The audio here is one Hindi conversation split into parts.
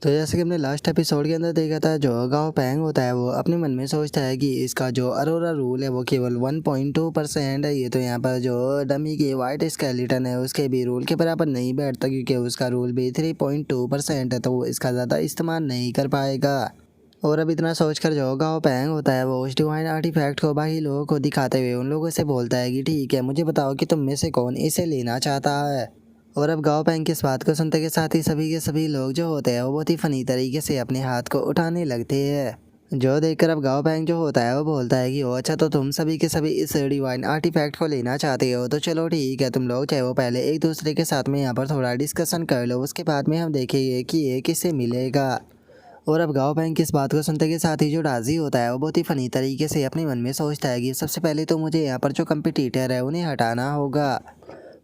तो जैसे कि हमने लास्ट एपिसोड के अंदर देखा था, जो गाओ पैंग होता है वो अपने मन में सोचता है कि इसका जो अरोरा रूल है वो केवल 1.2% है। ये तो यहाँ पर जो डमी की वाइट स्केलेटन है उसके भी रूल के बराबर नहीं बैठता, क्योंकि उसका रूल भी 3.2% है, तो वो इसका ज़्यादा इस्तेमाल नहीं कर पाएगा। और अब इतना सोचकर जो गाओ पैंग होता है वो उस डिवाइन आर्टिफैक्ट को बाकी लोगों को दिखाते हुए उन लोगों से बोलता है कि ठीक है, मुझे बताओ कि तुम में से कौन इसे लेना चाहता है। और अब गांव पैंग की इस बात को सुनते के साथ ही सभी के सभी लोग जो होते हैं वो बहुत ही फनी तरीके से अपने हाथ को उठाने लगते हैं। जो देखकर अब गांव पैंग जो होता है वो बोलता है कि ओ अच्छा, तो तुम सभी के सभी इस डिवाइन आर्टिफैक्ट को लेना चाहते हो, तो चलो ठीक है, तुम लोग चाहे वो पहले एक दूसरे के साथ में यहाँ पर थोड़ा डिस्कशन कर लो, उसके बाद में हम देखेंगे कि ये किससे मिलेगा। और अब गांव पैंग की इस बात को सुनते के साथ ही जो डाजी होता है वो बहुत ही फनी तरीके से अपने मन में सोचता है कि सबसे पहले तो मुझे यहाँ पर जो कंपटीटर है उन्हें हटाना होगा।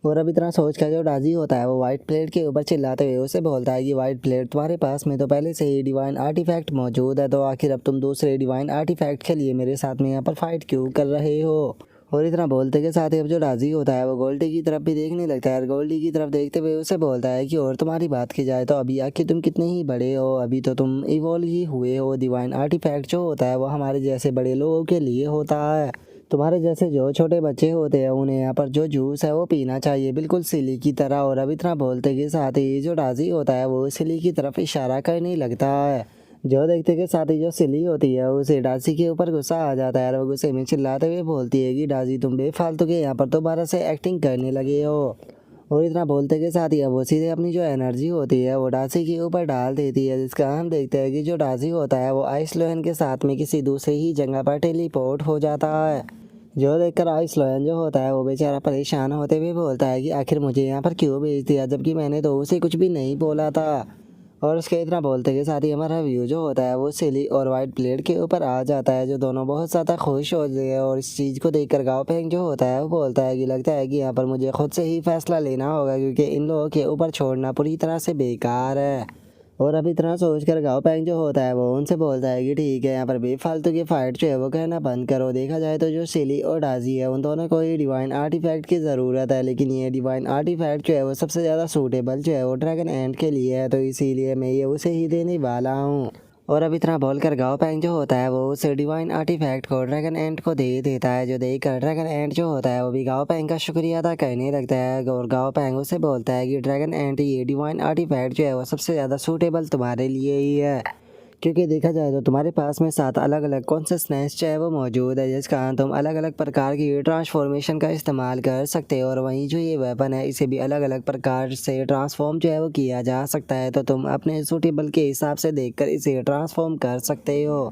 और अब इतना सोच कर जो डाजी होता है वो वाइट प्लेट के ऊपर चिल्लाते हुए उसे बोलता है कि वाइट प्लेट, तुम्हारे पास में तो पहले से ही डिवाइन आर्टिफैक्ट मौजूद है, तो आखिर अब तुम दूसरे डिवाइन आर्टिफैक्ट के लिए मेरे साथ में यहाँ पर फाइट क्यों कर रहे हो। और इतना बोलते के साथ ही अब जो डाजी होता है वो गोल्डी की तरफ भी देखने लगता है, और गोल्डी की तरफ देखते हुए उसे बोलता है कि और तुम्हारी बात की जाए तो अभी आखिर तुम कितने ही बड़े हो, अभी तो तुम इवॉल्व ही हुए हो। डिवाइन आर्टिफैक्ट जो होता है वो हमारे जैसे बड़े लोगों के लिए होता है, तुम्हारे जैसे जो छोटे बच्चे होते हैं उन्हें यहाँ पर जो जूस है वो पीना चाहिए, बिल्कुल सिली की तरह। और अब इतना बोलते के साथ ही जो डाजी होता है वो सिली की तरफ इशारा करने लगता है। जो देखते के साथ ही जो सिली होती है उसे डाजी के ऊपर गुस्सा आ जाता है, और वो गुस्से में चिल्लाते हुए बोलती है कि डाजी, तुम बेफालतू के यहाँ पर दोबारा से एक्टिंग करने लगे हो। और इतना बोलते के साथ ही अब वो सीधे अपनी जो एनर्जी होती है वो डाजी के ऊपर डाल देती है, जिसका हम देखते हैं कि जो डाजी होता है वो आइस लोयन के साथ में किसी दूसरी ही जगह पर टेलीपोर्ट हो जाता है। जो देखकर आइस लोयन जो होता है वो बेचारा परेशान होते हुए बोलता है कि आखिर मुझे यहाँ पर क्यों भेज दिया, जबकि मैंने तो उसे कुछ भी नहीं बोला था। और उसके इतना बोलते के साथ ही हमारा व्यू जो होता है वो सिली और वाइट प्लेट के ऊपर आ जाता है, जो दोनों बहुत ज़्यादा खुश होते हैं। और इस चीज़ को देखकर गाओ पेंग जो होता है वो बोलता है कि लगता है कि यहाँ पर मुझे खुद से ही फैसला लेना होगा, क्योंकि इन लोगों के ऊपर छोड़ना पूरी तरह से बेकार है। और अब इतना सोचकर गाओ पैंग जो होता है वो उनसे बोलता है कि ठीक है, यहाँ पर बेफालतू की फाइट जो है वो कहना बंद करो। देखा जाए तो जो सिली और डाजी है उन दोनों को ही डिवाइन आर्टिफैक्ट की ज़रूरत है, लेकिन ये डिवाइन आर्टिफैक्ट जो है वो सबसे ज़्यादा सूटेबल जो है वो ड्रैगन एंड के लिए है, तो इसीलिए मैं ये उसे ही देने वाला हूँ। और अब इतना बोलकर गाओ पैंग जो होता है वो उस डिवाइन आर्टिफैक्ट को ड्रैगन एंट को दे देता है, जो देकर ड्रैगन एंट जो होता है वो भी गाओ पैंग का शुक्रिया अदा करने लगता है। और गाओ पैंग उसे बोलता है कि ड्रैगन एंट, ये डिवाइन आर्टिफैक्ट जो है वो सबसे ज़्यादा सूटेबल तुम्हारे लिए ही है, क्योंकि देखा जाए तो तुम्हारे पास में 7 अलग अलग कॉन्शसनेस जो है वो मौजूद है, जिस कारण तुम अलग अलग प्रकार की ट्रांसफॉर्मेशन का इस्तेमाल कर सकते हो। और वहीं जो ये वेपन है इसे भी अलग अलग प्रकार से ट्रांसफॉर्म जो है वो किया जा सकता है, तो तुम अपने सूटेबल के हिसाब से देखकर इसे ट्रांसफॉर्म कर सकते हो।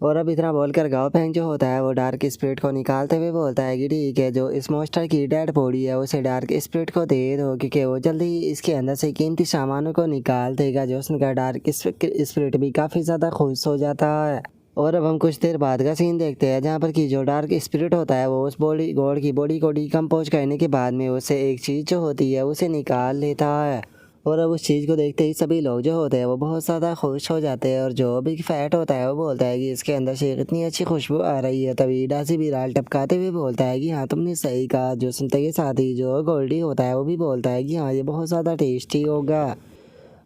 और अब इतना बोलकर गाओ पैंग जो होता है वो डार्क स्पिरिट को निकालते हुए बोलता है कि ठीक है, जो इस मॉन्स्टर की डेड बॉडी है उसे डार्क स्पिरिट को दे दो, क्योंकि वो जल्दी ही इसके अंदर से कीमती सामानों को निकाल देगा, जो उसका डार्क स्पिरिट भी काफ़ी ज़्यादा खुश हो जाता है। और अब हम कुछ देर बाद का सीन देखते हैं, जहाँ पर कि जो डार्क स्पिरिट होता है वो उस बॉडी गॉड की बॉडी को डिकम्पोज करने के बाद में उससे एक चीज़ जो होती है उसे निकाल लेता है। और अब उस चीज़ को देखते ही सभी लोग जो होते हैं वो बहुत ज़्यादा खुश हो जाते हैं, और जो भी फैट होता है वो बोलता है कि इसके अंदर से इतनी अच्छी खुशबू आ रही है। तभी डासी भी लाल टपकाते हुए बोलता है कि हाँ, तुमने सही कहा। जो सुनते के साथ ही जो गोल्डी होता है वो भी बोलता है कि हाँ, ये बहुत ज़्यादा टेस्टी होगा।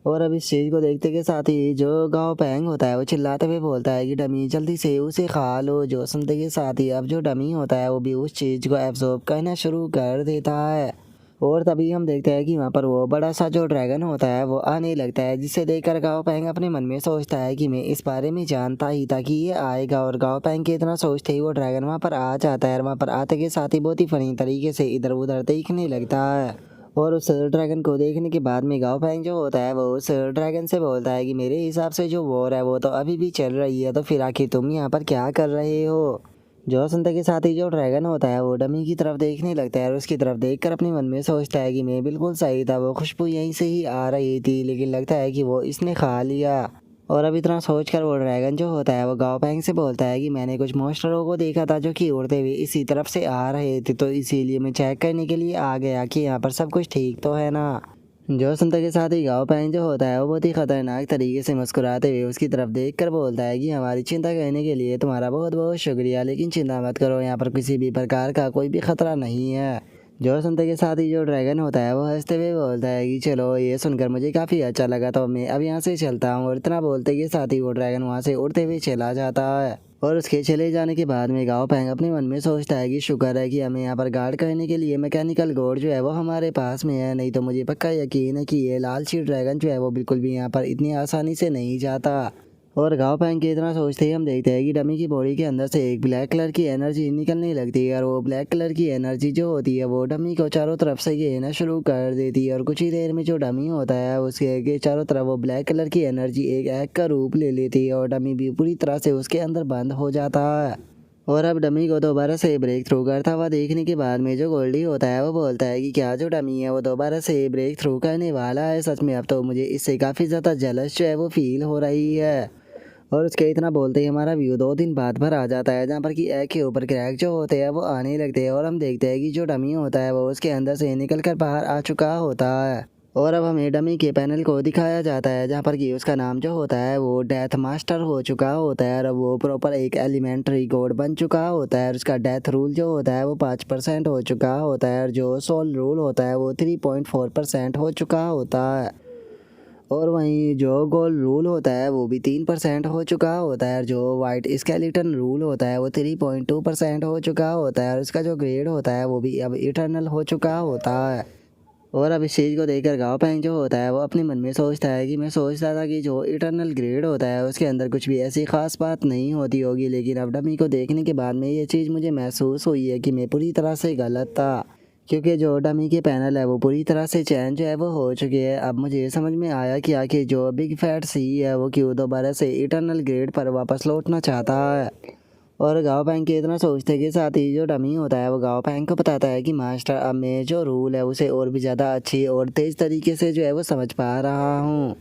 और अब इस चीज़ को देखते के साथ ही जो गाँव पैंग होता है वो चिल्लाते हुए बोलता है कि डमी, जल्दी से उसे खा लो। जो सुनते के साथ ही अब जो डमी होता है वो भी उस चीज़ को एब्जॉर्ब करना शुरू कर देता है। और तभी हम देखते हैं कि वहाँ पर वो बड़ा सा जो ड्रैगन होता है वो आने लगता है, जिसे देखकर गाओ पैंग अपने मन में सोचता है कि मैं इस बारे में जानता ही था कि ये आएगा। और गाओ पैंग के इतना सोचते ही वो ड्रैगन वहाँ पर आ जाता है, और वहाँ पर आते के साथ ही बहुत ही फनी तरीके से इधर उधर देखने लगता है। और उस ड्रैगन को देखने के बाद में गाओ पैंग जो होता है वो उस ड्रैगन से बोलता है कि मेरे हिसाब से जो वॉर है वो तो अभी भी चल रही है, तो फिर आखिर तुम यहाँ पर क्या कर रहे हो। जो सुनते के साथ ही जो ड्रैगन होता है वो डमी की तरफ देखने लगता है, और उसकी तरफ देखकर अपने मन में सोचता है कि मैं बिल्कुल सही था, वो खुशबू यहीं से ही आ रही थी, लेकिन लगता है कि वो इसने खा लिया। और अब इतना सोचकर वो ड्रैगन जो होता है वो गाओ पैंग से बोलता है कि मैंने कुछ मॉन्स्टरों को देखा था जो कि उड़ते हुए इसी तरफ से आ रहे थे, तो इसीलिए मैं चेक करने के लिए आ गया कि यहाँ पर सब कुछ ठीक तो है ना। जो सुनते के साथ ही गाओ पैंग जो होता है वो बहुत ही खतरनाक तरीके से मुस्कुराते हुए उसकी तरफ देखकर बोलता है कि हमारी चिंता करने के लिए तुम्हारा बहुत बहुत शुक्रिया, लेकिन चिंता मत करो, यहाँ पर किसी भी प्रकार का कोई भी खतरा नहीं है। जो सुनते के साथ ही जो ड्रैगन होता है वो हंसते हुए बोलता है कि चलो ये सुनकर मुझे काफ़ी अच्छा लगा, तो मैं अब यहाँ से चलता हूँ। और इतना बोलते के साथ ही वो ड्रैगन वहाँ से उड़ते हुए चला जाता है। और उसके चले जाने के बाद में गाओ पैंग अपने मन में सोचता है कि शुक्र है कि हमें यहाँ पर गार्ड करने के लिए मैकेनिकल गोड जो है वो हमारे पास में है, नहीं तो मुझे पक्का यकीन है कि ये लालची ड्रैगन जो है वो बिल्कुल भी यहाँ पर इतनी आसानी से नहीं जाता। और गाँव पैंग के इतना सोचते ही हम देखते हैं कि डमी की बॉडी के अंदर से एक ब्लैक कलर की एनर्जी निकलने लगती है। और वो ब्लैक कलर की एनर्जी जो होती है वो डमी को चारों तरफ से घेरना शुरू कर देती है। और कुछ ही देर में जो डमी होता है उसके चारों तरफ वो ब्लैक कलर की एनर्जी एक एग का रूप ले लेती है और डमी भी पूरी तरह से उसके अंदर बंद हो जाता है। और अब डमी को दोबारा से ब्रेक थ्रू करता हुआ देखने के बाद में जो गोल्डी होता है वो बोलता है कि क्या जो डमी है वो दोबारा से ब्रेक थ्रू करने वाला है। सच में अब तो मुझे इससे काफ़ी ज़्यादा जेलस जो है वो फील हो रही है। और उसके इतना बोलते ही हमारा व्यू 2 दिन बाद भर आ जाता है, जहाँ पर कि एग के ऊपर क्रैक जो होते हैं वो आने लगते हैं। और हम देखते हैं कि जो डमी होता है वो उसके अंदर से निकल कर बाहर आ चुका होता है। और अब हमें डमी के पैनल को दिखाया जाता है, जहाँ पर कि उसका नाम जो होता है वो डेथ मास्टर हो चुका होता है। और अब वो प्रॉपर एक एलिमेंट्री कोड बन चुका होता है। और उसका डेथ रूल जो होता है वो 5% हो चुका होता है। और जो सोल रूल होता है वो 3.4% हो चुका होता है। और वहीं जो गोल्ड रूल होता है वो भी 3% हो चुका होता है। और जो वाइट स्केलेटन रूल होता है वो 3.2% हो चुका होता है। और उसका जो ग्रेड होता है वो भी अब इटर्नल हो चुका होता है। और अब इस चीज़ को देखकर गाओ पैंग जो होता है वो अपने मन में सोचता है कि मैं सोचता था कि जो इटर्नल ग्रेड होता है उसके अंदर कुछ भी ऐसी खास बात नहीं होती होगी, लेकिन अब डमी को देखने के बाद में ये चीज़ मुझे महसूस हुई है कि मैं पूरी तरह से गलत था। क्योंकि जो डमी के पैनल है वो पूरी तरह से चेंज जो है वो हो चुके हैं। अब मुझे ये समझ में आया कि आखिर जो बिग फैट सी है वो क्यों दोबारा से इटर्नल ग्रेड पर वापस लौटना चाहता है। और गाओ पैंग के इतना सोचते के साथ ही जो डमी होता है वो गाओ पैंग को बताता है कि मास्टर अब मैं जो रूल है उसे और भी ज़्यादा अच्छी और तेज़ तरीके से जो है वो समझ पा रहा हूँ।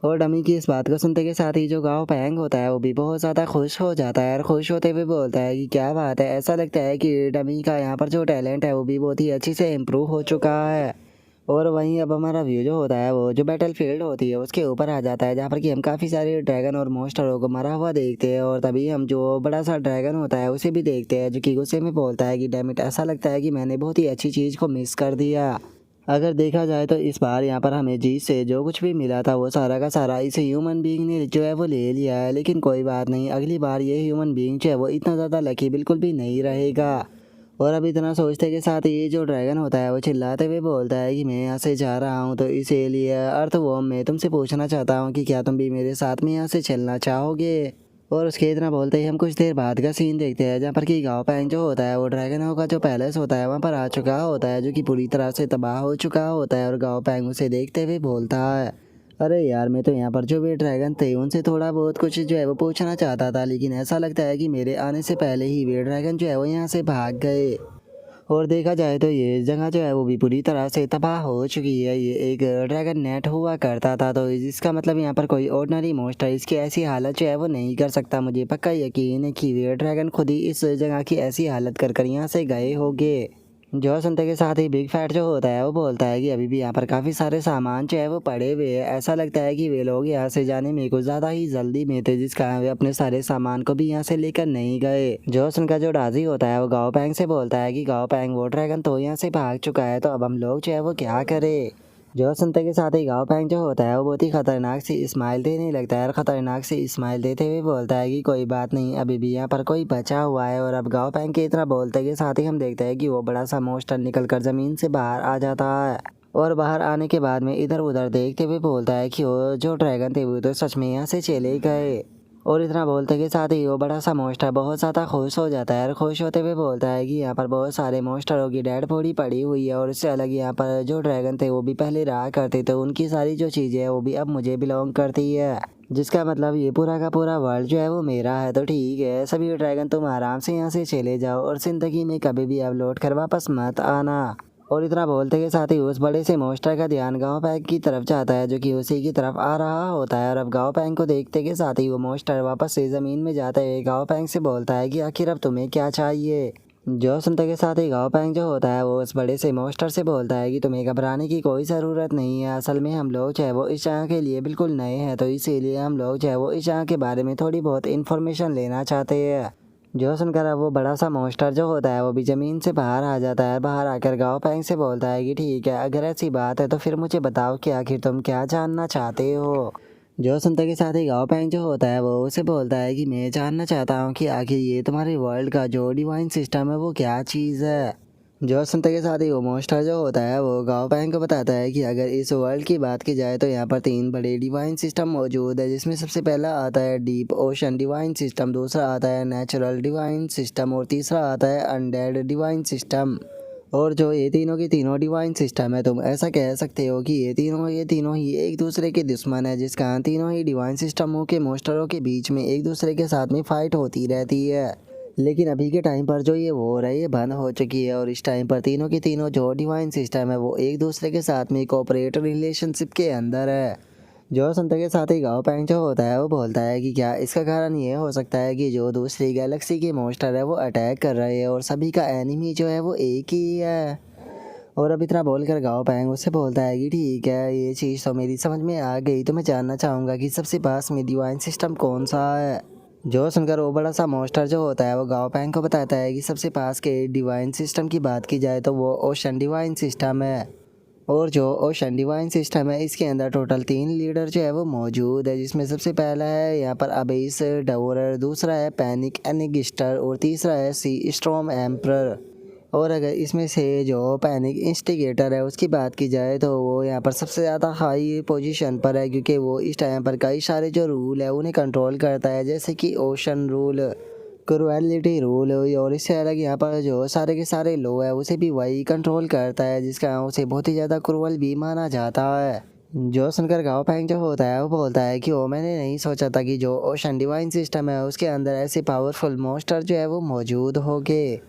और डमी की इस बात को सुनते के साथ ही जो गाओ पैंग होता है वो भी बहुत ज़्यादा खुश हो जाता है। और खुश होते हुए बोलता है कि क्या बात है, ऐसा लगता है कि डमी का यहाँ पर जो टैलेंट है वो भी बहुत ही अच्छी से इम्प्रूव हो चुका है। और वहीं अब हमारा व्यू जो होता है वो जो बैटल फील्ड होती है उसके ऊपर आ जाता है, जहाँ पर कि हम काफ़ी सारे ड्रैगन और मॉन्स्टरों को मरा हुआ देखते हैं। और तभी हम जो बड़ा सा ड्रैगन होता है उसे भी देखते हैं, जो कि गुस्से में बोलता है कि डैम इट, ऐसा लगता है कि मैंने बहुत ही अच्छी चीज़ को मिस कर दिया। अगर देखा जाए तो इस बार यहाँ पर हमें जीत से जो कुछ भी मिला था वो सारा का सारा इस ह्यूमन बीइंग ने जो है वो ले लिया है। लेकिन कोई बात नहीं, अगली बार ये ह्यूमन बीइंग जो है वो इतना ज़्यादा लकी बिल्कुल भी नहीं रहेगा। और अब इतना सोचते के साथ ये जो ड्रैगन होता है वो चिल्लाते हुए बोलता है कि मैं यहाँ से जा रहा हूँ, तो इसीलिए अर्थवॉर्म मैं तुमसे पूछना चाहता हूँ कि क्या तुम भी मेरे साथ में यहाँ से चलना चाहोगे। और उसके इतना बोलते ही हम कुछ देर बाद का सीन देखते हैं, जहाँ पर कि गाओ पैंग जो होता है वो ड्रैगनों का जो पैलेस होता है वहाँ पर आ चुका होता है, जो कि पूरी तरह से तबाह हो चुका होता है। और गाओ पैंग उसे देखते हुए बोलता है, अरे यार मैं तो यहाँ पर जो भी ड्रैगन थे उनसे थोड़ा बहुत कुछ जो है वो पूछना चाहता था, लेकिन ऐसा लगता है कि मेरे आने से पहले ही वे ड्रैगन जो है वो यहाँ से भाग गए। और देखा जाए तो ये जगह जो है वो भी पूरी तरह से तबाह हो चुकी है। ये एक ड्रैगन नेट हुआ करता था, तो इसका मतलब यहाँ पर कोई ऑर्डिनरी मॉन्स्टर इसकी ऐसी हालत जो है वो नहीं कर सकता। मुझे पक्का यकीन है कि वे ड्रैगन खुद ही इस जगह की ऐसी हालत कर यहाँ से गए होंगे। जो सुनते के साथ ही बिग फैट जो होता है वो बोलता है कि अभी भी यहाँ पर काफ़ी सारे सामान जो है वो पड़े हुए हैं। ऐसा लगता है कि वे लोग यहाँ से जाने में कुछ ज़्यादा ही जल्दी में थे, जिस कारण वे अपने सारे सामान को भी यहाँ से लेकर नहीं गए। जो सुनकर जो डाजी होता है वो गाओ पैंग से बोलता है कि गाओ पैंग वो ड्रैगन तो यहाँ से भाग चुका है, तो अब हम लोग जो है वो क्या करें। जो सुनते के साथ ही गाओ पैंग जो होता है वो बहुत ही खतरनाक सी स्माइल देने लगता है। और ख़तरनाक सी स्माइल देते हुए बोलता है कि कोई बात नहीं, अभी भी यहाँ पर कोई बचा हुआ है। और अब गाओ पैंग के इतना बोलते के साथ ही हम देखते हैं कि वो बड़ा सा मॉन्स्टर निकल कर ज़मीन से बाहर आ जाता है। और बाहर आने के बाद में इधर उधर देखते हुए बोलता है कि वो जो ड्रैगन थे वो तो सच में यहाँ से चले गए। और इतना बोलते के साथ ही वो बड़ा सा मॉन्स्टर बहुत ज़्यादा खुश हो जाता है। और खुश होते हुए बोलता है कि यहाँ पर बहुत सारे मॉन्स्टरों की डेड बॉडी पड़ी हुई है, और इससे अलग यहाँ पर जो ड्रैगन थे वो भी पहले रहा करते थे, उनकी सारी जो चीज़ें हैं वो भी अब मुझे बिलोंग करती है, जिसका मतलब ये पूरा का पूरा वर्ल्ड जो है वो मेरा है। तो ठीक है, सभी ड्रैगन तुम आराम से यहाँ से चले जाओ और ज़िंदगी में कभी भी अब लौट कर वापस मत आना। और इतना बोलते के साथ ही उस बड़े से मॉन्स्टर का ध्यान गांव पैंग की तरफ जाता है, जो कि उसी की तरफ आ रहा होता है। और अब गांव पैंग को देखते के साथ ही वो मॉन्स्टर वापस से ज़मीन में जाते हुए गांव पैंग से बोलता है कि आखिर अब तुम्हें क्या चाहिए। जो सुनते के साथ ही गांव पैंग जो होता है वो उस बड़े से मॉन्स्टर से बोलता है कि तुम्हें घबराने की कोई ज़रूरत नहीं है। असल में हम लोग जो है वो इस जगह के लिए बिल्कुल नए हैं, तो इसीलिए हम लोग जो है वो इस जगह के बारे में थोड़ी बहुत इन्फॉर्मेशन लेना चाहते हैं। जो सुनकर अब वो बड़ा सा मॉन्स्टर जो होता है वो भी ज़मीन से बाहर आ जाता है। बाहर आकर गाओ पैंग से बोलता है कि ठीक है, अगर ऐसी बात है तो फिर मुझे बताओ कि आखिर तुम क्या जानना चाहते हो। जो सुनते के साथ ही गाओ पैंग जो होता है वो उसे बोलता है कि मैं जानना चाहता हूँ कि आखिर ये तुम्हारे वर्ल्ड का जो डिवाइन सिस्टम है वो क्या चीज़ है। जो सुनते के साथ ही वो मॉन्स्टर जो होता है वो गाओ पैंग को बताता है कि अगर इस वर्ल्ड की बात की जाए तो यहाँ पर 3 बड़े डिवाइन सिस्टम मौजूद है, जिसमें सबसे पहला आता है डीप ओशन डिवाइन सिस्टम, दूसरा आता है नेचुरल डिवाइन सिस्टम और तीसरा आता है अनडेड डिवाइन सिस्टम। और जो ये तीनों के तीनों डिवाइन सिस्टम है, तुम ऐसा कह सकते हो कि ये तीनों ही एक दूसरे के दुश्मन है, जिसका तीनों ही डिवाइन सिस्टमों के मॉन्स्टरों के बीच में एक दूसरे के साथ में फाइट होती रहती है। लेकिन अभी के टाइम पर जो ये वॉर है ये बंद हो चुकी है और इस टाइम पर तीनों के तीनों जो डिवाइन सिस्टम है वो एक दूसरे के साथ में कोऑपरेट रिलेशनशिप के अंदर है। जो सुनते के साथ ही गाओ पैंग जो होता है वो बोलता है कि क्या इसका कारण ये हो सकता है कि जो दूसरी गैलेक्सी के मॉन्स्टर है वो अटैक कर रहे हैं और सभी का एनिमी जो है वो एक ही है। और अब इतना बोलकर गाओ पैंग उससे बोलता है कि ठीक है, ये चीज़ तो मेरी समझ में आ गई, तो मैं जानना चाहूँगा कि सबसे पास में डिवाइन सिस्टम कौन सा है। जो सुनकर वो बड़ा सा मॉन्स्टर जो होता है वो गाओ पैंग को बताता है कि सबसे पास के डिवाइन सिस्टम की बात की जाए तो वो ओशन डिवाइन सिस्टम है। और जो ओशन डिवाइन सिस्टम है इसके अंदर टोटल 3 लीडर जो है वो मौजूद है, जिसमें सबसे पहला है यहाँ पर अबेस डवोरर, दूसरा है पैनिक एनिगिस्टर और तीसरा है सी स्ट्रॉम एम्प्रर। और अगर इसमें से जो पैनिक इंस्टिगेटर है उसकी बात की जाए तो वो यहाँ पर सबसे ज़्यादा हाई पोजीशन पर है, क्योंकि वो इस टाइम पर कई सारे जो रूल है उन्हें कंट्रोल करता है, जैसे कि ओशन रूल, क्रुएलिटी रूल। और इससे अलग यहाँ पर जो सारे के सारे लो है उसे भी वही कंट्रोल करता है, जिसका उसे बहुत ही ज़्यादा क्रूअल भी माना जाता है। जो सुनकर गाओ पैंग जो होता है वो बोलता है कि वो मैंने नहीं सोचा था कि जो ओशन डिवाइन सिस्टम है उसके अंदर ऐसे पावरफुल मॉन्स्टर जो है वो मौजूद होंगे।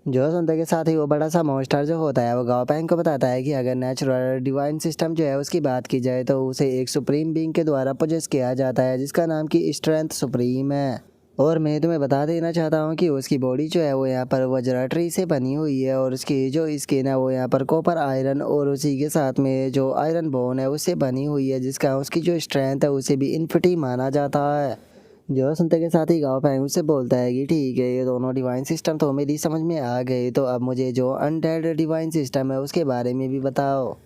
जो सुनते के साथ ही वो बड़ा सा मॉन्स्टर जो होता है वो गाओ पैंग को बताता है कि अगर नेचुरल डिवाइन सिस्टम जो है उसकी बात की जाए तो उसे एक सुप्रीम बीइंग के द्वारा पोजेस किया जाता है, जिसका नाम की स्ट्रेंथ सुप्रीम है। और मैं तुम्हें बता देना चाहता हूँ कि उसकी बॉडी जो है वो यहाँ पर वज्राट्री से बनी हुई है और उसकी जो स्किन है वो यहाँ पर कॉपर आयरन और उसी के साथ में जो आयरन बोन है उससे बनी हुई है, जिसका उसकी जो स्ट्रेंथ है उसे भी इन्फिनिटी माना जाता है। जो सुनते के साथ ही गाँव पैंग उससे बोलता है कि ठीक है, ये दोनों डिवाइन सिस्टम तो मेरी समझ में आ गए, तो अब मुझे जो अनडेड डिवाइन सिस्टम है उसके बारे में भी बताओ।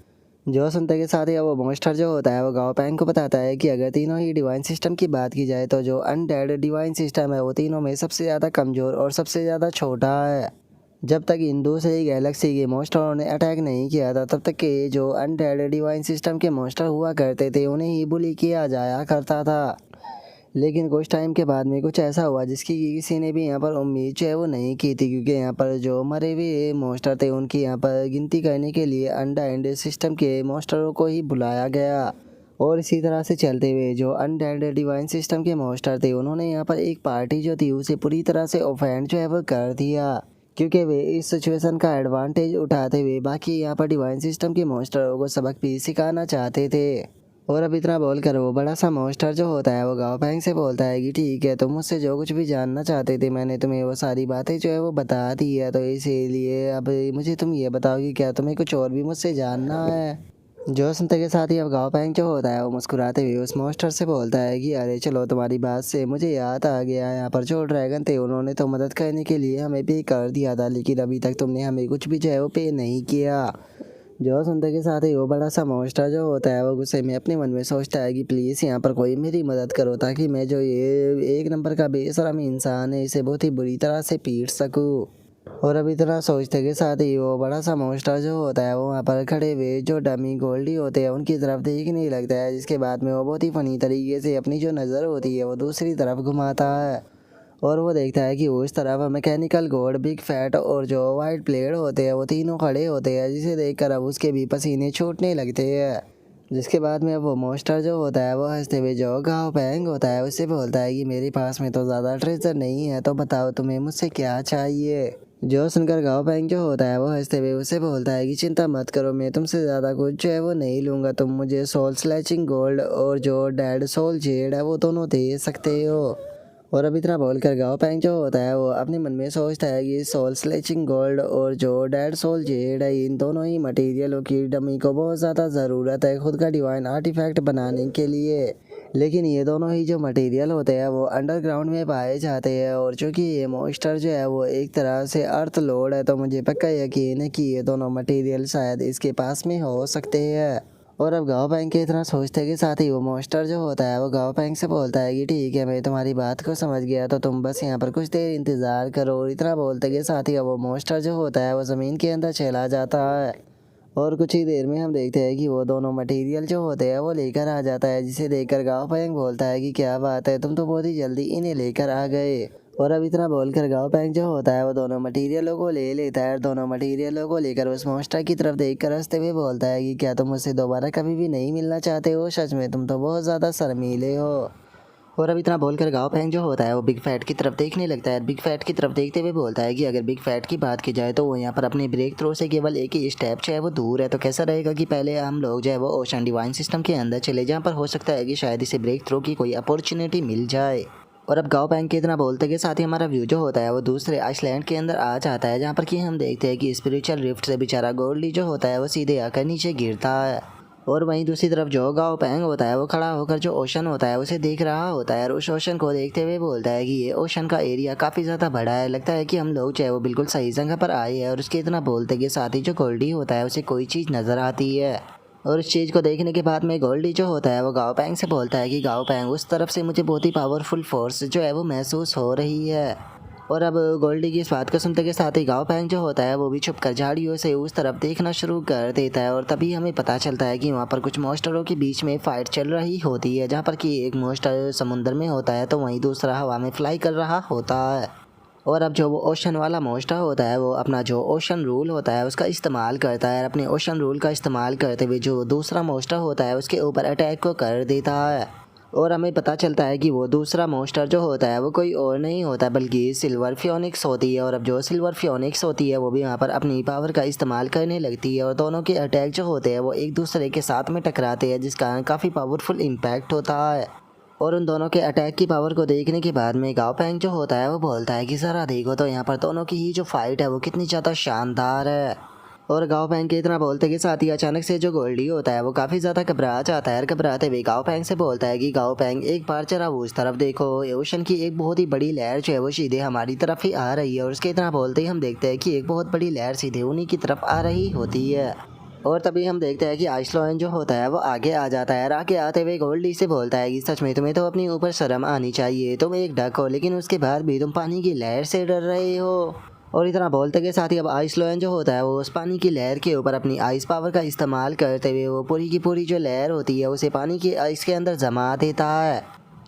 जो सुनते के साथ ही अब वो मॉन्स्टर जो होता है वो गाँव पैंग को बताता है कि अगर तीनों ही डिवाइन सिस्टम की बात की जाए तो जो अनडेड डिवाइन सिस्टम है वो तीनों में सबसे ज़्यादा कमज़ोर और सबसे ज़्यादा छोटा है। जब तक इन दूसरी गैलेक्सी के मॉन्स्टरों ने अटैक नहीं किया था तब तक के जो अनडेड डिवाइन सिस्टम के मॉन्स्टर हुआ करते थे उन्हें ही बुली किया जाया करता था। लेकिन कुछ टाइम के बाद में कुछ ऐसा हुआ जिसकी किसी ने भी यहाँ पर उम्मीद जो है वो नहीं की थी, क्योंकि यहाँ पर जो मरे हुए मॉन्स्टर थे उनकी यहाँ पर गिनती करने के लिए अनडेड सिस्टम के मॉन्स्टरों को ही बुलाया गया। और इसी तरह से चलते हुए जो अनडेड डिवाइन सिस्टम के मॉन्स्टर थे उन्होंने यहाँ पर एक पार्टी जो थी उसे पूरी तरह से ऑफेंड जो है वो कर दिया, क्योंकि वे इस सिचुएशन का एडवांटेज उठाते हुए बाकी यहाँ पर डिवाइन सिस्टम के मॉन्स्टरों को सबक भी सिखाना चाहते थे। और अब इतना बोल कर वो बड़ा सा मॉन्स्टर जो होता है वो गाँव पैंग से बोलता है कि ठीक है, तुम मुझसे जो कुछ भी जानना चाहते थे मैंने तुम्हें वो सारी बातें जो है वो बता दी है, तो इसीलिए अब मुझे तुम ये बताओ कि क्या तुम्हें कुछ और भी मुझसे जानना है। जो सुनते के साथ ही अब गाँव पैंग जो होता है वो मुस्कुराते हुए उस मॉन्स्टर से बोलता है कि अरे चलो, तुम्हारी बात से मुझे याद आ गया, यहाँ पर जो ड्रैगन थे उन्होंने तो मदद करने के लिए हमें पे कर दिया था, लेकिन अभी तक तुमने हमें कुछ भी जो है वो पे नहीं किया। जो सुनते के साथ ही वो बड़ा सा मॉन्स्टर जो होता है वो गुस्से में अपने मन में सोचता है कि प्लीज़ यहाँ पर कोई मेरी मदद करो, ताकि मैं जो ये एक नंबर का बेशरम इंसान है इसे बहुत ही बुरी तरह से पीट सकूँ। और अभी इतना सोचते के साथ ही वो बड़ा सा मॉन्स्टर जो होता है वो वहाँ पर खड़े हुए जो डमी गोल्डी होते हैं उनकी तरफ देखने लगता है, जिसके बाद में वो बहुत ही फनी तरीके से अपनी जो नज़र होती है वो दूसरी तरफ घुमाता है। और वो देखता है कि उस तरफ मैकेनिकल गोड, बिग फैट और जो वाइट ब्लेड होते हैं वो तीनों खड़े होते हैं, जिसे देखकर अब उसके भी पसीने छूटने लगते हैं। जिसके बाद में अब वो मॉन्स्टर जो होता है वो हंसते हुए जो गाँव पैंग होता है उससे बोलता है कि मेरे पास में तो ज़्यादा ट्रेजर नहीं है, तो बताओ तुम्हें मुझसे क्या चाहिए। जो सुनकर गाँव पैंग जो होता है वो हंसते हुए उससे बोलता है कि चिंता मत करो, मैं तुमसे ज़्यादा कुछ जो है वो नहीं लूँगा, तुम मुझे सोल स्लैचिंग गोल्ड और जो डेड सोल जेड है वो दोनों दे सकते हो। और अब इतना बोलकर गाँव पैंग जो होता है वो अपने मन में सोचता है कि सोल स्लेचिंग गोल्ड और जो डेड सोल जेड है इन दोनों ही मटेरियलों की डमी को बहुत ज़्यादा ज़रूरत है खुद का डिवाइन आर्टिफैक्ट बनाने के लिए। लेकिन ये दोनों ही जो मटेरियल होते हैं वो अंडरग्राउंड में पाए जाते हैं और चूँकि ये मॉन्स्टर जो है वो एक तरह से अर्थ लॉर्ड है तो मुझे पक्का यकीन है कि ये दोनों मटेरियल शायद इसके पास में हो सकते हैं। और अब गाओ पैंग के इतना सोचते के साथ ही वो मॉन्स्टर जो होता है वो गाओ पैंग से बोलता है कि ठीक है, मैं तुम्हारी बात को समझ गया, तो तुम बस यहाँ पर कुछ देर इंतज़ार करो। और इतना बोलते के साथ ही वो मॉन्स्टर जो होता है वो ज़मीन के अंदर चला जाता है और कुछ ही देर में हम देखते हैं कि वो दोनों मटेरियल जो होते हैं वो लेकर आ जाता है, जिसे देखकर गाओ पैंग बोलता है कि क्या बात है, तुम तो बहुत ही जल्दी इन्हें लेकर आ गए। और अब इतना बोलकर गाओ पैंग जो होता है वो दोनों मटेरियलों को ले लेता है और दोनों मटेरियलों को लेकर उस मॉन्स्टर की तरफ देखकर हंसते हुए बोलता है कि क्या तुम मुझसे दोबारा कभी भी नहीं मिलना चाहते हो? सच में तुम तो बहुत ज़्यादा शर्मीले हो। और अब इतना बोलकर गाओ पैंग जो होता है वो बिग फैट की तरफ देखने लगता है। बिग फैट की तरफ देखते हुए बोलता है कि अगर बिग फैट की बात की जाए तो वो यहाँ पर अपने ब्रेक थ्रो से केवल एक ही स्टेप जो है वो दूर है। तो कैसा रहेगा कि पहले हम लोग जो है वो ओशन डिवाइन सिस्टम के अंदर चले, जहाँ पर हो सकता है कि शायद इसे ब्रेक थ्रो की कोई अपॉर्चुनिटी मिल जाए। और अब गाओ पैंग के इतना बोलते के साथ ही हमारा व्यू जो होता है वो दूसरे आइसलैंड के अंदर आ जाता है, जहाँ पर कि हम देखते हैं कि स्पिरिचुअल रिफ्ट से बेचारा गोल्डी जो होता है वो सीधे आकर नीचे गिरता है। और वहीं दूसरी तरफ जो गाओ पैंग होता है वो खड़ा होकर जो ओशन होता है उसे देख रहा होता है और उस ओशन को देखते हुए बोलता है कि ये ओशन का एरिया काफ़ी ज़्यादा बड़ा है, लगता है कि हम लोग जो है वो बिल्कुल सही जगह पर आए हैं। और उसके इतना बोलते के साथ ही जो गोल्डी होता है उसे कोई चीज़ नज़र आती है और इस चीज़ को देखने के बाद में गोल्डी जो होता है वो गाओ पैंग से बोलता है कि गाओ पैंग, उस तरफ से मुझे बहुत ही पावरफुल फोर्स जो है वो महसूस हो रही है। और अब गोल्डी की इस बात को सुनते के साथ ही गाओ पैंग जो होता है वो भी छुपकर झाड़ियों से उस तरफ देखना शुरू कर देता है और तभी हमें पता चलता है कि वहाँ पर कुछ मॉन्स्टरों के बीच में फाइट चल रही होती है, जहाँ पर कि एक मॉन्स्टर समुद्र में होता है तो वहीं दूसरा हवा में फ्लाई कर रहा होता है। और अब जो वो ओशन वाला मॉन्स्टर होता है वो अपना जो ओशन रूल होता है उसका इस्तेमाल करता है। अपने ओशन रूल का इस्तेमाल करते हुए जो दूसरा मॉन्स्टर होता है उसके ऊपर अटैक को कर देता है और हमें पता चलता है कि वो दूसरा मॉन्स्टर जो होता है वो कोई और नहीं होता बल्कि सिल्वर फियोनिक्स होती है। और अब जो सिल्वर फियोनिक्स होती है वो भी यहाँ पर अपनी पावर का इस्तेमाल करने लगती है और दोनों के अटैक जो होते हैं वो एक दूसरे के साथ में टकराते हैं, जिस कारण काफ़ी पावरफुल इम्पैक्ट होता है। और उन दोनों के अटैक की पावर को देखने के बाद में गाओ पैंग जो होता है वो बोलता है कि ज़रा देखो तो यहाँ पर दोनों की ही जो फाइट है वो कितनी ज़्यादा शानदार है। और गाओ पैंग के इतना बोलते के साथ ही अचानक से जो गोल्डी होता है वो काफ़ी ज़्यादा घबरा जाता है और घबराते हुए गाओ पैंग से बोलता है कि गाओ पैंग, एक बार जरा वो उस तरफ देखो, ओशन की एक बहुत ही बड़ी लहर जो है वो सीधे हमारी तरफ ही आ रही है। और उसके इतना बोलते ही हम देखते हैं कि एक बहुत बड़ी लहर सीधे उन्हीं की तरफ आ रही होती है। और तभी हम देखते हैं कि आइसलॉयन जो होता है वो आगे आ जाता है और आगे आते हुए गोल्डी से बोलता है कि सच में तुम्हें तो अपने ऊपर शर्म आनी चाहिए, तुम एक डक हो लेकिन उसके बाद भी तुम पानी की लहर से डर रहे हो। और इतना बोलते के साथ ही अब आइसलॉयन जो होता है वो उस पानी की लहर के ऊपर अपनी आइस पावर का इस्तेमाल करते हुए वो पूरी की पूरी जो लहर होती है उसे पानी की आइस के अंदर जमा देता है,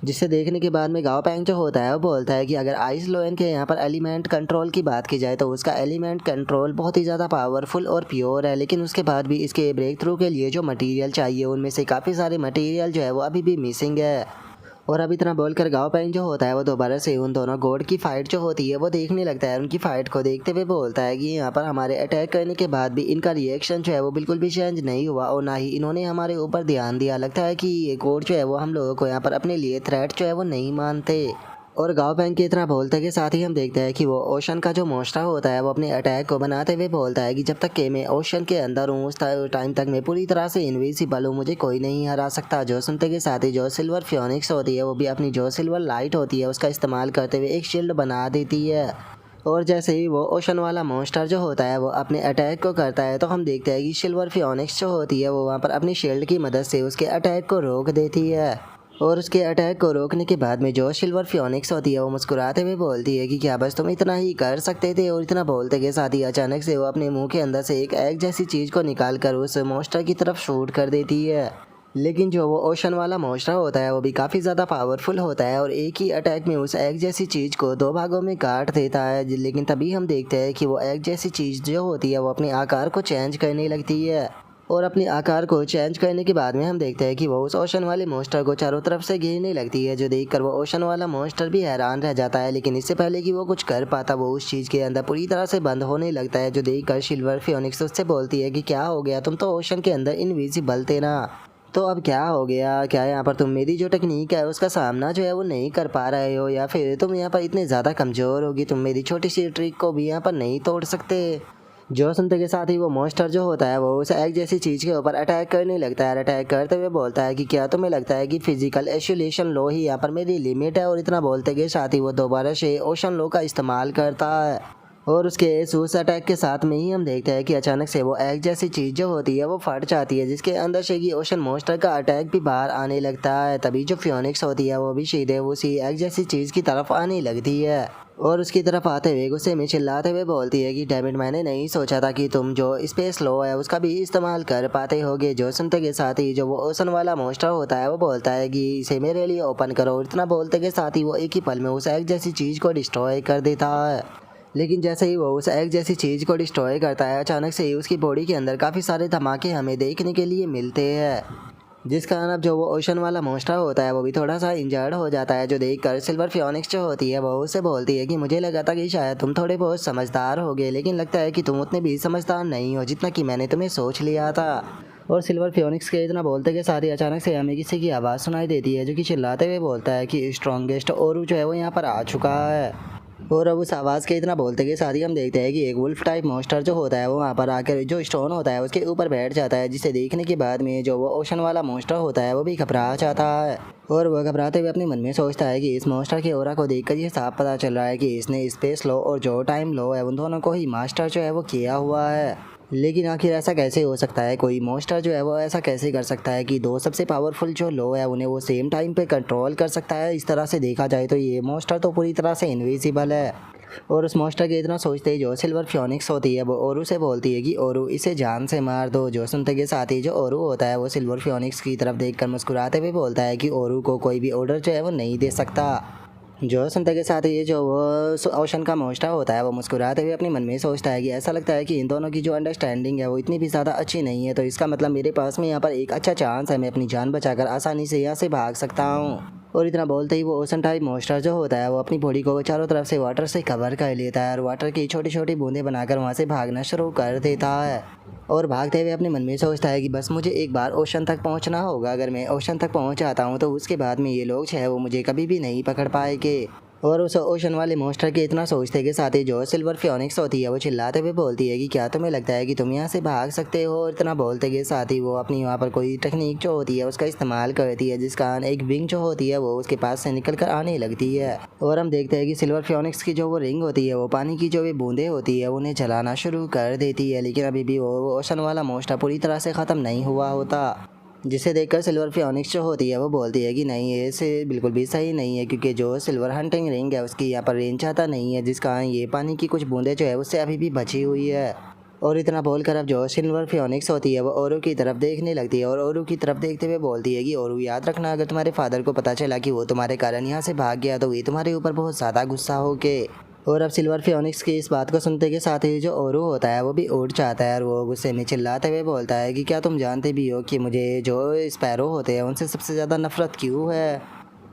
जिसे देखने के बाद में गाओ पैंग जो होता है वो बोलता है कि अगर आइस लोयन के यहाँ पर एलिमेंट कंट्रोल की बात की जाए तो उसका एलिमेंट कंट्रोल बहुत ही ज़्यादा पावरफुल और प्योर है, लेकिन उसके बाद भी इसके ब्रेक थ्रू के लिए जो मटेरियल चाहिए उनमें से काफ़ी सारे मटेरियल जो है वो अभी भी मिसिंग है। और अब इतना बोलकर गाओ पैंग जो होता है वो दोबारा से उन दोनों गॉड की फाइट जो होती है वो देखने लगता है। उनकी फाइट को देखते हुए बोलता है कि यहाँ पर हमारे अटैक करने के बाद भी इनका रिएक्शन जो है वो बिल्कुल भी चेंज नहीं हुआ और ना ही इन्होंने हमारे ऊपर ध्यान दिया। लगता है कि ये गॉड जो है वो हम लोगों को यहाँ पर अपने लिए थ्रेट जो है वो नहीं मानते। और गाओ पैंग के इतना बोलते के साथ ही हम देखते हैं कि वो ओशन का जो मॉन्स्टर होता है वो अपने अटैक को बनाते हुए बोलता है कि जब तक कि मैं ओशन के अंदर हूँ उस टाइम तक मैं पूरी तरह से इनविजिबल हूँ, मुझे कोई नहीं हरा सकता। जो सुनते के साथ ही जो सिल्वर फियोनिक्स होती है वो भी अपनी जो सिल्वर लाइट होती है उसका इस्तेमाल करते हुए एक शील्ड बना देती है। और जैसे ही वो ओशन वाला मॉन्स्टर जो होता है वो अपने अटैक को करता है तो हम देखते हैं कि सिल्वर फियोनिक्स जो होती है वो वहाँ पर अपनी शील्ड की मदद से उसके अटैक को रोक देती है। और उसके अटैक को रोकने के बाद में जो सिल्वर फियोनिक्स होती है वो मुस्कुराते हुए बोलती है कि क्या बस तुम इतना ही कर सकते थे। और इतना बोलते के साथ ही अचानक से वो अपने मुंह के अंदर से एक एग जैसी चीज़ को निकाल कर उस मॉन्स्टर की तरफ शूट कर देती है। लेकिन जो वो ओशन वाला मॉन्स्टर होता है वो भी काफ़ी ज़्यादा पावरफुल होता है और एक ही अटैक में उस एग जैसी चीज़ को दो भागों में काट देता है। लेकिन तभी हम देखते हैं कि वो एग जैसी चीज़ जो होती है वो अपने आकार को चेंज करने लगती है। और अपने आकार को चेंज करने के बाद में हम देखते हैं कि वो उस ओशन वाले मॉन्स्टर को चारों तरफ से घेरने लगती है, जो देखकर वो ओशन वाला मॉन्स्टर भी हैरान रह जाता है। लेकिन इससे पहले कि वो कुछ कर पाता वो उस चीज़ के अंदर पूरी तरह से बंद होने लगता है, जो देखकर सिल्वर फियोनिक्स उससे बोलती है कि क्या हो गया, तुम तो ओशन के अंदर इनविजिबल थे ना, तो अब क्या हो गया? क्या यहाँ पर तुम मेरी जो टेक्निक है उसका सामना जो है वो नहीं कर पा रहे हो, या फिर तुम यहाँ पर इतने ज़्यादा कमज़ोर होगी तुम मेरी छोटी सी ट्रिक को भी यहाँ पर नहीं तोड़ सकते? जो सुनते के साथ ही वो मॉन्स्टर जो होता है वो उस एग जैसी चीज के ऊपर अटैक करने लगता है। अटैक करते हुए बोलता है कि क्या तुम्हें लगता है कि फिजिकल एसोलेशन लो ही यहाँ पर मेरी लिमिट है। और इतना बोलते के साथ ही वो दोबारा से ओशन लो का इस्तेमाल करता है। और उसके उस अटैक के साथ में ही हम देखते हैं कि अचानक से वो एग जैसी चीज जो होती है वो फट जाती है, जिसके अंदर से कि ओशन मॉन्स्टर का अटैक भी बाहर आने लगता है। तभी जो फियोनिक्स होती है वो भी सीधे उसी एग जैसी चीज की तरफ आने लगती है और उसकी तरफ आते हुए गुस्से में चिल्लाते हुए बोलती है कि डैमिट, मैंने नहीं सोचा था कि तुम जो स्पेस लो है उसका भी इस्तेमाल कर पाते होगे। जो सुनते के साथ ही जो वो ओशन वाला मॉन्स्टर होता है वो बोलता है कि इसे मेरे लिए ओपन करो। इतना बोलते के साथ ही वो एक ही पल में उस एग जैसी चीज को डिस्ट्रॉय कर देता है। लेकिन जैसे ही वो उस एग जैसी चीज को डिस्ट्रॉय करता है, अचानक से ही उसकी बॉडी के अंदर काफ़ी सारे धमाके हमें देखने के लिए मिलते हैं, जिस कारण अब जो वो ओशन वाला मॉन्स्टर होता है वो भी थोड़ा सा इंजर्ड हो जाता है। जो देखकर सिल्वर फियोनिक्स जो होती है वो उससे बोलती है कि मुझे लगा था कि शायद तुम थोड़े बहुत समझदार होगे, लेकिन लगता है कि तुम उतने भी समझदार नहीं हो जितना कि मैंने तुम्हें सोच लिया था। और सिल्वर फियोनिक्स के इतना बोलते के साथ ही अचानक से हमें किसी की आवाज़ सुनाई देती है, जो कि चिल्लाते हुए बोलता है कि स्ट्रॉन्गेस्ट ओरू जो है वो यहाँ पर आ चुका है। और अब उस आवाज़ के इतना बोलते के साथ ही हम देखते हैं कि एक वुल्फ टाइप मॉन्स्टर जो होता है वो वहाँ पर आकर जो स्टोन होता है उसके ऊपर बैठ जाता है, जिसे देखने के बाद में जो वो ओशन वाला मॉन्स्टर होता है वो भी घबरा जाता है। और वह घबराते हुए अपने मन में सोचता है कि इस मॉन्स्टर के ऑरा को देखकर ये साफ पता चल रहा है कि इसने स्पेस लो और जो टाइम लो है उन दोनों को ही मास्टर जो है वो किया हुआ है। लेकिन आखिर ऐसा कैसे हो सकता है, कोई मॉन्स्टर जो है वो ऐसा कैसे कर सकता है कि दो सबसे पावरफुल जो लो है उन्हें वो सेम टाइम पे कंट्रोल कर सकता है। इस तरह से देखा जाए तो ये मॉन्स्टर तो पूरी तरह से इनविजिबल है। और उस मॉन्स्टर के इतना सोचते ही जो सिल्वर फियोनिक्स होती है वो ओरू से बोलती है कि ओरू इसे जान से मार दो। जो सुनते के साथ ही जो ओरू होता है वो सिल्वर फियोनिक्स की तरफ देखकर मुस्कुराते हुए बोलता है कि ओरू को कोई भी ऑर्डर जो है वो नहीं दे सकता। जो सुनते के साथ ही जो वो ओशन का मॉन्स्टर होता है वो मुस्कुराते हुए अपने मन में सोचता है कि ऐसा लगता है कि इन दोनों की जो अंडरस्टैंडिंग है वो इतनी भी ज़्यादा अच्छी नहीं है, तो इसका मतलब मेरे पास में यहाँ पर एक अच्छा चांस है, मैं अपनी जान बचाकर आसानी से यहाँ से भाग सकता हूँ। और इतना बोलते ही वो ओशन टाइप मॉन्स्टर जो होता है वो अपनी बॉडी को चारों तरफ से वाटर से कवर कर लेता है और वाटर की छोटी छोटी बूंदें बनाकर वहाँ से भागना शुरू कर देता है। और भागते हुए अपने मन में सोचता है कि बस मुझे एक बार ओशन तक पहुंचना होगा, अगर मैं ओशन तक पहुंच जाता हूं तो उसके बाद में ये लोग जो है वो मुझे कभी भी नहीं पकड़ पाएंगे। और उस ओशन वाले मॉन्स्टर के इतना सोचते के साथ ही जो सिल्वर फियोनिक्स होती है वो चिल्लाते हुए बोलती है कि क्या तुम्हें लगता है कि तुम यहाँ से भाग सकते हो। और इतना बोलते के साथ ही वो अपनी वहाँ पर कोई टेक्निक जो होती है उसका इस्तेमाल करती है, जिस कारण एक विंग जो होती है वो उसके पास से निकल कर आने लगती है। और हम देखते हैं कि सिल्वर फियोनिक्स की जो वो रिंग होती है वो पानी की जो भी बूंदें होती है उन्हें जलाना शुरू कर देती है, लेकिन अभी भी वो ओशन वाला मॉन्स्टर पूरी तरह से ख़त्म नहीं हुआ होता। जिसे देखकर सिल्वर फियोनिक्स जो होती है वो बोलती है कि नहीं, ये से बिल्कुल भी सही नहीं है, क्योंकि जो सिल्वर हंटिंग रिंग है उसकी यहाँ पर रेंज आता नहीं है, जिस कारण ये पानी की कुछ बूंदें जो है उससे अभी भी बची हुई है। और इतना बोलकर अब जो सिल्वर फियोनिक्स होती है वो ओरू की तरफ देखने लगती है और ओरू की तरफ देखते हुए बोलती है कि ओरू, याद रखना, अगर तुम्हारे फादर को पता चला कि वो तुम्हारे कारण यहाँ से भाग गया तो ये तुम्हारे ऊपर बहुत ज़्यादा गुस्सा होके। और अब सिल्वर फियोनिक्स की इस बात को सुनते के साथ ही जो ओरू होता है वो भी उठ जाता है और वो गुस्से में चिल्लाते हुए बोलता है कि क्या तुम जानते भी हो कि मुझे जो स्पैरो होते हैं उनसे सबसे ज़्यादा नफरत क्यों है।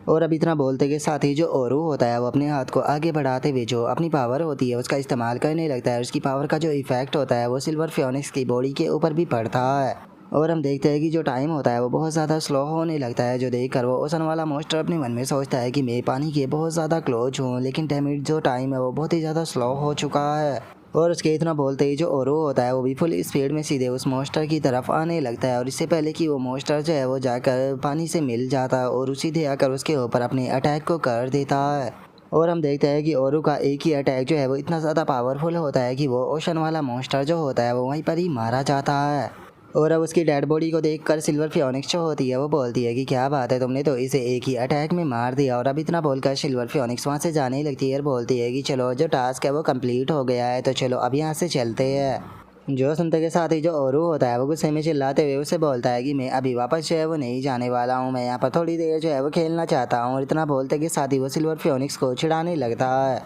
और अब इतना बोलते के साथ ही जो ओरू होता है वो अपने हाथ को आगे बढ़ाते हुए जो अपनी पावर होती है उसका इस्तेमाल करने लगता है। उसकी पावर का जो इफेक्ट होता है वो सिल्वर फियोनिक्स की बॉडी के ऊपर भी पड़ता है। और हम देखते हैं कि जो टाइम होता है वो बहुत ज़्यादा स्लो होने लगता है, जो देखकर वो ओशन वाला मॉन्स्टर अपने मन में सोचता है कि मैं पानी के बहुत ज़्यादा क्लोज हूँ, लेकिन डैमेज जो टाइम है वो बहुत ही ज़्यादा स्लो हो चुका है। और उसके इतना बोलते ही जो ओरू होता है वो भी फुल स्पीड में सीधे उस मॉन्स्टर की तरफ आने लगता है और इससे पहले कि वो मॉन्स्टर जो है वो जाकर पानी से मिल जाता है और सीधे आकर उसके ऊपर अपने अटैक को कर देता है। और हम देखते हैं कि ओरू का एक ही अटैक जो है वो इतना ज़्यादा पावरफुल होता है कि वो ओशन वाला मॉन्स्टर जो होता है वो वहीं पर ही मारा जाता है। और अब उसकी डेड बॉडी को देखकर सिल्वर फियोनिक्स जो होती है वो बोलती है कि क्या बात है, तुमने तो इसे एक ही अटैक में मार दिया। और अब इतना बोलकर सिल्वर फियोनिक्स वहाँ से जाने लगती है और बोलती है कि चलो, जो टास्क है वो कंप्लीट हो गया है, तो चलो अब यहाँ से चलते हैं। जो सुनते के साथ ही जो ओरू होता है वो गुस्से में चिल्लाते हुए उसे बोलता है कि मैं अभी वापस जो है वो नहीं जाने वाला हूँ, मैं यहाँ पर थोड़ी देर जो है वो खेलना चाहता हूँ। और इतना बोलते के साथ ही वो सिल्वर फियोनिक्स को चिढ़ाने लगता है।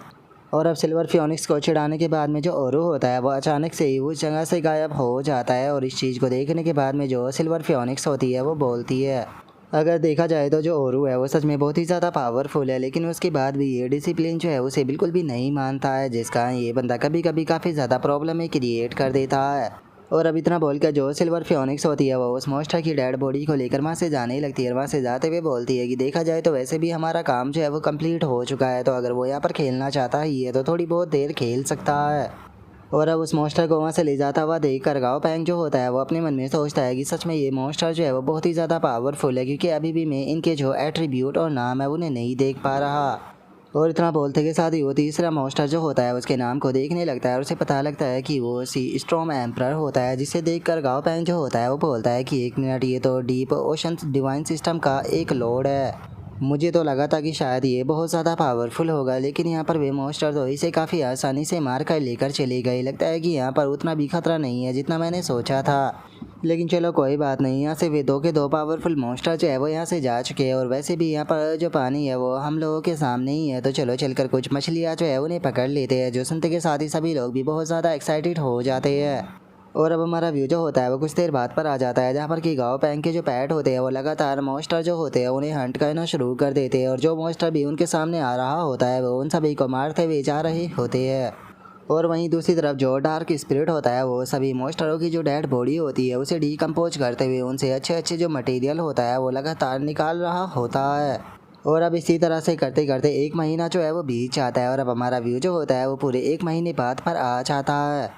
और अब सिल्वर फियोनिक्स को चिढ़ाने के बाद में जो ओरू होता है वो अचानक से ही उस जगह से गायब हो जाता है। और इस चीज़ को देखने के बाद में जो सिल्वर फियोनिक्स होती है वो बोलती है, अगर देखा जाए तो जो ओरू है वो सच में बहुत ही ज़्यादा पावरफुल है, लेकिन उसके बाद भी ये डिसिप्लिन जो है उसे बिल्कुल भी नहीं मानता है, जिस कारण ये बंदा कभी कभी काफ़ी ज़्यादा प्रॉब्लम क्रिएट कर देता है। और अब इतना बोलकर जो सिल्वर फियोनिक्स होती है वो उस मॉन्स्टर की डेड बॉडी को लेकर वहाँ से जाने लगती है। वहाँ से जाते हुए बोलती है कि देखा जाए तो वैसे भी हमारा काम जो है वो कंप्लीट हो चुका है, तो अगर वो यहाँ पर खेलना चाहता ही है तो थोड़ी बहुत देर खेल सकता है। और अब उस मॉन्स्टर को वहाँ से ले जाता हुआ देख कर गाओ पैंग जो होता है वो अपने मन में सोचता है कि सच में ये मॉन्स्टर जो है वो बहुत ही ज़्यादा पावरफुल है, क्योंकि अभी भी मैं इनके जो एट्रीब्यूट और नाम है उन्हें नहीं देख पा रहा। और इतना बोलते के साथ ही वो तीसरा मॉन्स्टर जो होता है उसके नाम को देखने लगता है और उसे पता लगता है कि वो सी स्ट्रॉम एम्परर होता है, जिसे देखकर गाओ पैंग जो होता है वो बोलता है कि 1 मिनट, ये तो डीप ओशन डिवाइन सिस्टम का एक लॉर्ड है। मुझे तो लगा था कि शायद ये बहुत ज़्यादा पावरफुल होगा, लेकिन यहाँ पर वे मॉन्स्टर तो इसे काफ़ी आसानी से मार कर लेकर चले गए। लगता है कि यहाँ पर उतना भी खतरा नहीं है जितना मैंने सोचा था। लेकिन चलो कोई बात नहीं, यहाँ से वे 2 के 2 पावरफुल मॉन्स्टर जो है वो यहाँ से जा चुके हैं। और वैसे भी यहाँ पर जो पानी है वो हम लोगों के सामने ही है, तो चलो चलकर कुछ मछलियाँ जो है उन्हें पकड़ लेते हैं। जो सुनते के साथ ही सभी लोग भी बहुत ज़्यादा एक्साइटेड हो जाते हैं। और अब हमारा व्यू जो होता है वो कुछ देर बाद पर आ जाता है, जहाँ पर कि गाँव पैंग के जो पैट होते हैं वो लगातार मॉन्स्टर जो होते हैं उन्हें हंट करना शुरू कर देते हैं। और जो मॉन्स्टर भी उनके सामने आ रहा होता है वो उन सभी को मारते हुए जा रहे होते हैं। और वहीं दूसरी तरफ जो डार्क स्पिरिट होता है वो सभी मॉन्स्टरों की जो डेड बॉडी होती है उसे डिकम्पोज करते हुए उनसे अच्छे अच्छे जो मटेरियल होता है वो लगातार निकाल रहा होता है। और अब इसी तरह से करते करते 1 महीना जो है वो बीत जाता है। और अब हमारा व्यू जो होता है वो पूरे 1 महीने बाद पर आ जाता है।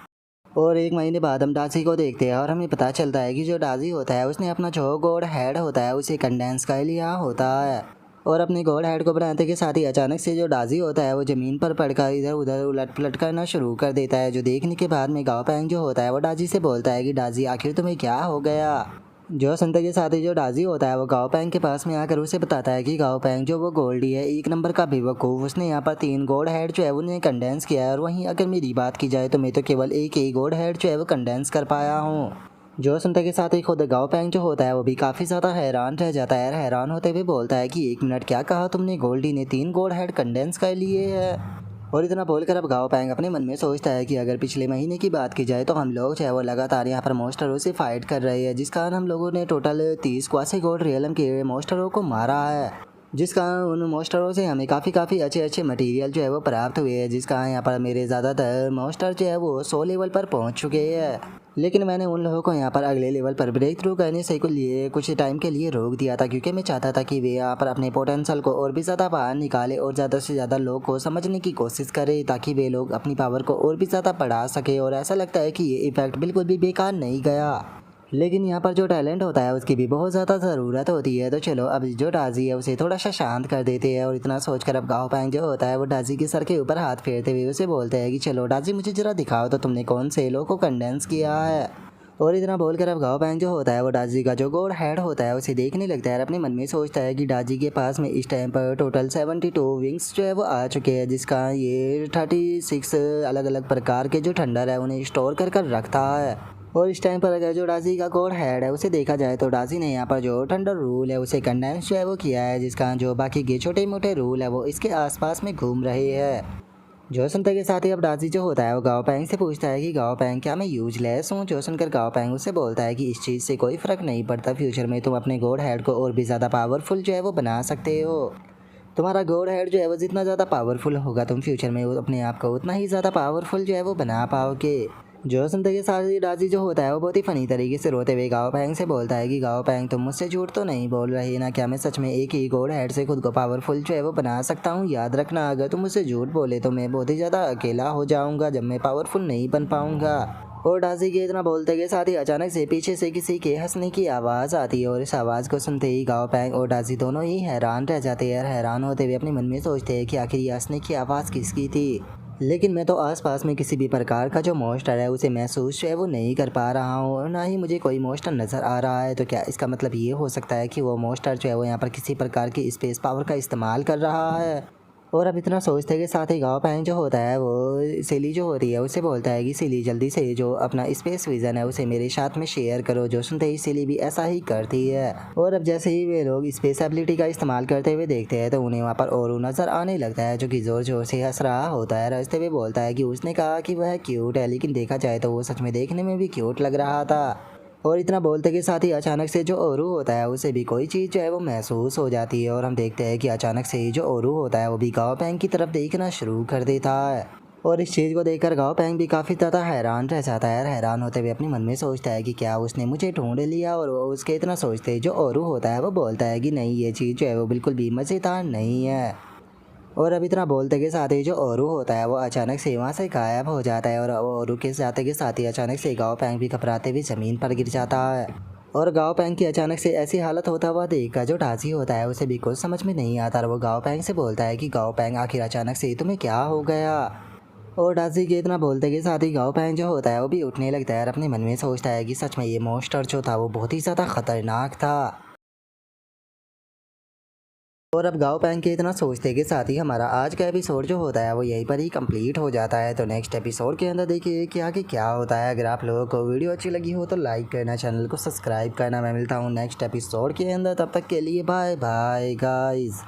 और 1 महीने बाद हम डाजी को देखते हैं और हमें पता चलता है कि जो डाजी होता है उसने अपना जो गॉड हेड होता है उसे कंडेंस कर लिया होता है। और अपने गॉड हेड को बनाते के साथ ही अचानक से जो डाजी होता है वो ज़मीन पर पड़कर इधर उधर उलट पलट करना शुरू कर देता है। जो देखने के बाद में गाओ पैंग जो होता है वो डाजी से बोलता है कि डाजी आखिर तुम्हें क्या हो गया। जो सुनते के साथ ही जो डाजी होता है वो गाओ पैंग के पास में आकर उसे बताता है कि गाओ पैंग जो वो गोल्डी है 1 नंबर का बेवकूफ़, उसने यहाँ पर 3 गॉड हेड जो है उन्हें कंडेंस किया है। और वहीं अगर मेरी बात की जाए तो मैं तो केवल एक ही गॉड हेड जो है वो कंडेंस कर पाया हूँ। जो सुनते के साथ ही खुद गाओ पैंग जो होता है वो भी काफ़ी ज़्यादा हैरान रह जाता है। हैरान होते हुए बोलता है कि 1 मिनट, क्या कहा तुमने? गोल्डी ने 3 गॉड हेड कंडेंस कर लिए है? और इतना बोलकर अब गाओ पैंग अपने मन में सोचता है कि अगर पिछले महीने की बात की जाए तो हम लोग जो है वो लगातार यहाँ पर मॉन्स्टरों से फाइट कर रहे हैं, जिस कारण हम लोगों ने टोटल 30 क्वासी गॉड रियलम के मॉन्स्टरों को मारा है, जिस कारण उन मॉन्स्टरों से हमें काफ़ी अच्छे अच्छे मटेरियल जो है वो प्राप्त हुए हैं, जिस कारण यहाँ पर मेरे ज़्यादातर मॉन्स्टर जो है वो 100 लेवल पर पहुँच चुके हैं। लेकिन मैंने उन लोगों को यहाँ पर अगले लेवल पर ब्रेक थ्रू करने से कुछ टाइम के लिए रोक दिया था, क्योंकि मैं चाहता था कि वे यहाँ पर अपने पोटेंशियल को और भी ज़्यादा बाहर निकाले और ज़्यादा से ज़्यादा लोग को समझने की कोशिश करें, ताकि वे लोग अपनी पावर को और भी ज़्यादा बढ़ा सके। और ऐसा लगता है कि ये इफेक्ट बिल्कुल भी बेकार नहीं गया। लेकिन यहाँ पर जो टैलेंट होता है उसकी भी बहुत ज़्यादा ज़रूरत होती है। तो चलो अब जो डाजी है उसे थोड़ा सा शांत कर देते हैं। और इतना सोचकर अब गाओ पैंग जो होता है वो डाजी के सर के ऊपर हाथ फेरते हुए उसे बोलते हैं कि चलो डाजी, मुझे ज़रा दिखाओ तो तुमने कौन से लोग को कंडेंस किया है। और इतना बोलकर अब गाओ पैंग जो होता है वो डाजी का जो गॉड हेड होता है उसे देखने लगता है और अपने मन में सोचता है कि डाजी के पास में इस टाइम पर टोटल 72 विंग्स जो है वो आ चुके हैं, जिसका ये 36 अलग अलग प्रकार के जो थंडर है उन्हें स्टोर कर रखता है। और इस टाइम पर अगर जो डाजी का गॉड हेड है उसे देखा जाए तो डाजी ने यहाँ पर जो थंडर रूल है उसे कंडेंस जो है वो किया है, जिसका जो बाकी के छोटे मोटे रूल है वो इसके आसपास में घूम रहे हैं। जो सुनते के साथ ही अब डाजी जो होता है वो गाओ पैंग से पूछता है कि गाओ पैंग, क्या मैं यूजलेस हूँ? जो सुनकर गाओ पैंग उससे बोलता है कि इस चीज़ से कोई फ़र्क नहीं पड़ता, फ्यूचर में तुम अपने गॉड हेड को और भी ज़्यादा पावरफुल जो है वो बना सकते हो। तुम्हारा गॉड हेड जो है वो जितना ज़्यादा पावरफुल होगा तुम फ्यूचर में अपने आप को उतना ही ज़्यादा पावरफुल जो है वो बना पाओगे। जो सुनते के साथ ही डाजी जो होता है वो बहुत ही फनी तरीके से रोते हुए गाओ पैंग से बोलता है कि गाओ पैंग, तुम मुझसे झूठ तो नहीं बोल रही ना? क्या मैं सच में एक ही गॉड हेड से खुद को पावरफुल जो है वो बना सकता हूँ? याद रखना, अगर तुम मुझसे झूठ बोले तो मैं बहुत ही ज़्यादा अकेला हो जाऊँगा जब मैं पावरफुल नहीं बन पाऊँगा। और डाजी के इतना बोलते के साथ ही अचानक से पीछे से किसी के हंसने की आवाज़ आती है। और इस आवाज़ को सुनते ही गाओ पैंग और डाजी दोनों ही हैरान रह जाते हैं। हैरान होते हुए अपने मन में सोचते हैं कि आखिर ये हंसने की आवाज़ किसकी थी। लेकिन मैं तो आसपास में किसी भी प्रकार का जो मॉन्स्टर है उसे महसूस जो है वो नहीं कर पा रहा हूँ, और ना ही मुझे कोई मॉन्स्टर नज़र आ रहा है। तो क्या इसका मतलब ये हो सकता है कि वो मॉन्स्टर जो है वो यहाँ पर किसी प्रकार की स्पेस पावर का इस्तेमाल कर रहा है? और अब इतना सोचते के साथ ही गाओ पैंग जो होता है वो सिली जो होती है उसे बोलता है कि सिली, जल्दी से जो अपना स्पेस विज़न है उसे मेरे साथ में शेयर करो। जो सुनते ही सिली भी ऐसा ही करती है। और अब जैसे ही वे लोग स्पेस एबिलिटी का इस्तेमाल करते हुए देखते हैं तो उन्हें वहाँ पर ओरू नज़र आने लगता है, जो कि ज़ोर ज़ोर से हंस रहा होता है। रास्ते में बोलता है कि उसने कहा कि वह क्यूट है, लेकिन देखा जाए तो वो सच में देखने में भी क्यूट लग रहा था। और इतना बोलते के साथ ही अचानक से जो ओरू होता है उसे भी कोई चीज़ जो है वो महसूस हो जाती है। और हम देखते हैं कि अचानक से ही जो ओरू होता है वो भी गाओ पैंग की तरफ देखना शुरू कर देता है। और इस चीज़ को देखकर गाओ पैंग भी काफ़ी ज़्यादा हैरान रह जाता है। हैरान होते हुए अपने मन में सोचता है कि क्या उसने मुझे ढूंढ लिया। और उसके इतना सोचते ही जो ओरू होता है वो बोलता है कि नहीं, ये चीज़ जो है वो बिल्कुल भी मज़ेदार नहीं है। और अब इतना बोलते के साथ ही जो ओरू होता है वो अचानक से वहाँ से गायब हो जाता है और ओरू के जाते के साथ ही अचानक से गाओ पैंग भी घबराते हुए ज़मीन पर गिर जाता है। और गाओ पैंग की अचानक से ऐसी हालत होता हुआ देखकर जो डाजी होता है उसे भी कुछ समझ में नहीं आता और वो गाओ पैंग से बोलता है कि गाओ पैंग आखिर अचानक से तुम्हें क्या हो गया। और डाजी के इतना बोलते के साथ ही गाओ पैंग जो होता है वो भी उठने लगता है और अपने मन में सोचता है कि सच में ये मॉन्स्टर जो था वो बहुत ही ज़्यादा खतरनाक था। और अब गाओ पैंग के इतना सोचते के साथ ही हमारा आज का एपिसोड जो होता है वो यहीं पर ही कंप्लीट हो जाता है। तो नेक्स्ट एपिसोड के अंदर देखिए कि आगे क्या होता है। अगर आप लोगों को वीडियो अच्छी लगी हो तो लाइक करना, चैनल को सब्सक्राइब करना। मैं मिलता हूँ नेक्स्ट एपिसोड के अंदर, तब तक के लिए बाय बाय गाइज।